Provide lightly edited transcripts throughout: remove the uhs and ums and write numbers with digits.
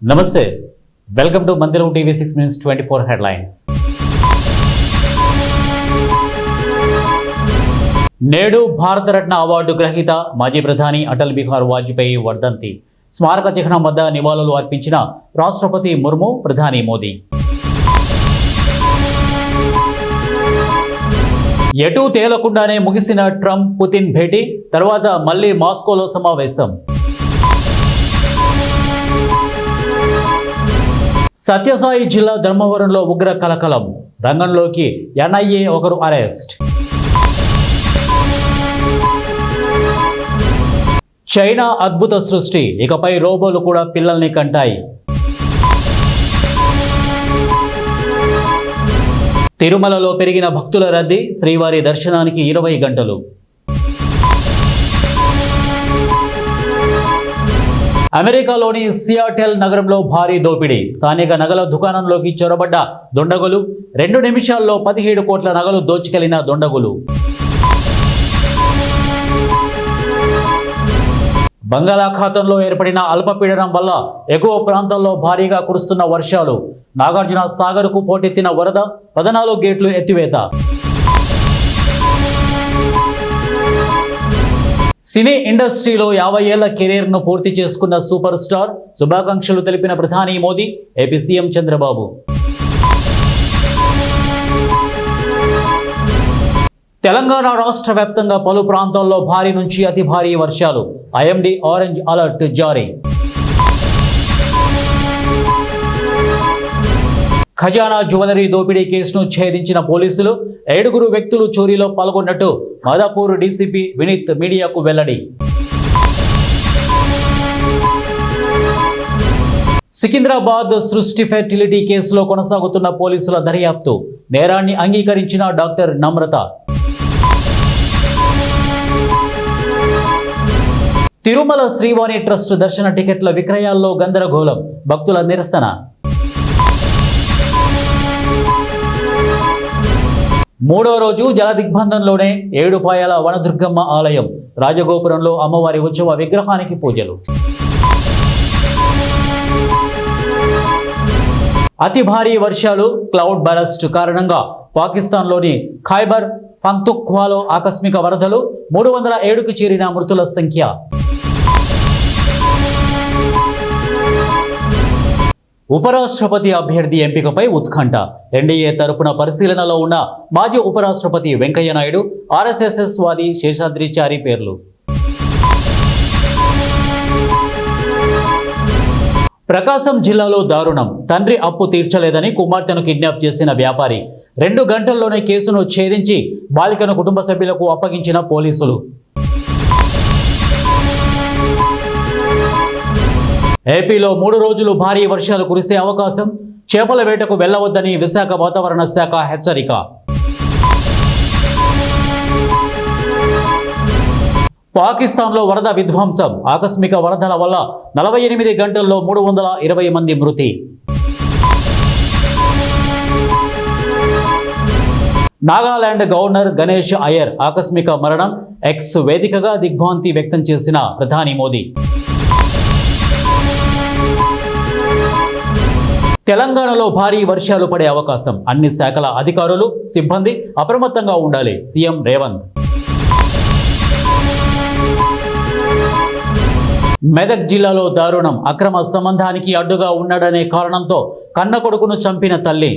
నమస్తే, welcome to మందిరం TV 6 minutes 24 headlines. నేడు భారతరత్న అవార్డు గ్రహీత మాజీ ప్రధాని అటల్ బిహారీ వాజ్పేయి వర్ధంతి. స్మారక చిహ్నం వద్ద నివాళులు అర్పించిన రాష్ట్రపతి ముర్ము, ప్రధాని మోదీ. ఎటూ తేలకుండానే ముగిసిన ట్రంప్ పుతిన్ భేటీ, తర్వాత మళ్లీ మాస్కోలో సమావేశం. సత్యసాయి జిల్లా ధర్మవరంలో ఉగ్ర కలకలం, రంగంలోకి ఎన్ఐఏ ఒకరు అరెస్ట్. చైనా అద్భుత సృష్టి, ఇకపై రోబోలు కూడా పిల్లల్ని కంటాయి. తిరుమలలో పెరిగిన భక్తుల రద్దీ, శ్రీవారి దర్శనానికి 20 గంటలు. అమెరికాలోని సియాటెల్ నగరంలో భారీ దోపిడీ, స్థానిక నగల దుకాణంలోకి చొరబడ్డ దొండగులు. 2 నిమిషాల్లో 17 కోట్ల నగలు దోచుకెళ్లిన దొండగులు. బంగాళాఖాతంలో ఏర్పడిన అల్పపీడనం వల్ల ఎగువ ప్రాంతాల్లో భారీగా కురుస్తున్న వర్షాలు, నాగార్జున సాగర్కు పోటెత్తిన వరద, 14 గేట్లు ఎత్తివేత. సినీ ఇండస్ట్రీలో 50 ఏళ్ల కెరీర్ను పూర్తి చేసుకున్న సూపర్ స్టార్, శుభాకాంక్షలు తెలిపిన ప్రధాని మోదీ, ఏపీ సీఎం చంద్రబాబు. తెలంగాణ రాష్ట్ర వ్యాప్తంగా పలు ప్రాంతాల్లో భారీ నుంచి అతి భారీ వర్షాలు, ఐఎండీ ఆరెంజ్ అలర్ట్ జారీ. ఖజానా జ్యువెలరీ దోపిడీ కేసును ఛేదించిన పోలీసులు, 7 వ్యక్తులు చోరీలో పాల్గొన్నట్టు మాదాపూర్ డీసీపీ వినీత్ మీడియాకు వెల్లడి. సికింద్రాబాద్ సృష్టి ఫెర్టిలిటీ కేసులో కొనసాగుతున్న పోలీసుల దర్యాప్తు, నేరాన్ని అంగీకరించిన డాక్టర్ నమ్రత. తిరుమల శ్రీవాణి ట్రస్ట్ దర్శన టికెట్ల విక్రయాల్లో గందరగోళం, భక్తుల నిరసన. మూడో రోజు జల దిగ్బంధంలోనే ఏడుపాయల వనదుర్గమ్మ ఆలయం, రాజగోపురంలో అమ్మవారి ఉత్సవ విగ్రహానికి పూజలు. అతి భారీ వర్షాలు, క్లౌడ్ బరస్ట్ కారణంగా పాకిస్తాన్లోని ఖైబర్ పఖ్తూన్ఖ్వాలో ఆకస్మిక వరదలు, 307కు చేరిన మృతుల సంఖ్య. ఉపరాష్ట్రపతి అభ్యర్థి ఎంపికపై ఉత్కంఠ, ఎన్డీఏ తరపున పరిశీలనలో ఉన్న మాజీ ఉపరాష్ట్రపతి వెంకయ్య నాయుడు, ఆర్ఎస్ఎస్ వాది శేషాద్రిచారి పేర్లు. ప్రకాశం జిల్లాలో దారుణం, తండ్రి అప్పు తీర్చలేదని కుమార్తెను కిడ్నాప్ చేసిన వ్యాపారి, 2 గంటల్లోనే కేసును ఛేదించి బాలికను కుటుంబ సభ్యులకు అప్పగించిన పోలీసులు. ఏపీలో 3 రోజులు భారీ వర్షాలు కురిసే అవకాశం, చేపల వేటకు వెళ్లవద్దని విశాఖ వాతావరణ శాఖ హెచ్చరిక. పాకిస్తాన్లో వరద విధ్వంసం, ఆకస్మిక వరదల వల్ల 48 గంటల్లో 320 మంది మృతి. నాగాలాండ్ గవర్నర్ గణేష్ అయ్యర్ ఆకస్మిక మరణం, ఎక్స్ వేదికగా దిగ్భ్రాంతి వ్యక్తం చేసిన ప్రధాని మోదీ. తెలంగాణలో భారీ వర్షాలు పడే అవకాశం, అన్ని శాఖల అధికారులు, సిబ్బంది అప్రమత్తంగా ఉండాలి, సీఎం రేవంత్. మెదక్ జిల్లాలో దారుణం, అక్రమ సంబంధానికి అడ్డుగా ఉన్నాడనే కారణంతో కన్న కొడుకును చంపిన తల్లి.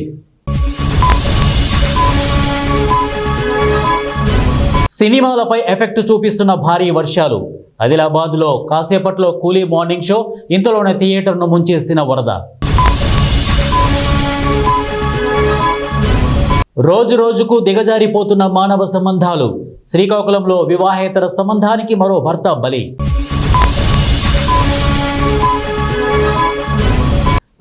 సినిమాలపై ఎఫెక్ట్ చూపిస్తున్న భారీ వర్షాలు, ఆదిలాబాద్లో కాసేపట్లో కూలీ మార్నింగ్ షో, ఇంతలోనే థియేటర్ను ముంచేసిన వరద. రోజు రోజుకు దిగజారిపోతున్న మానవ సంబంధాలు, శ్రీకాకుళంలో వివాహేతర సంబంధానికి మరో భర్త బలి.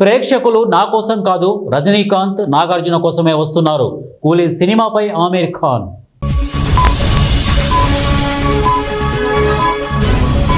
ప్రేక్షకులు నా కోసం కాదు, రజనీకాంత్, నాగార్జున కోసమే వస్తున్నారు, కూలీ సినిమాపై ఆమీర్ ఖాన్.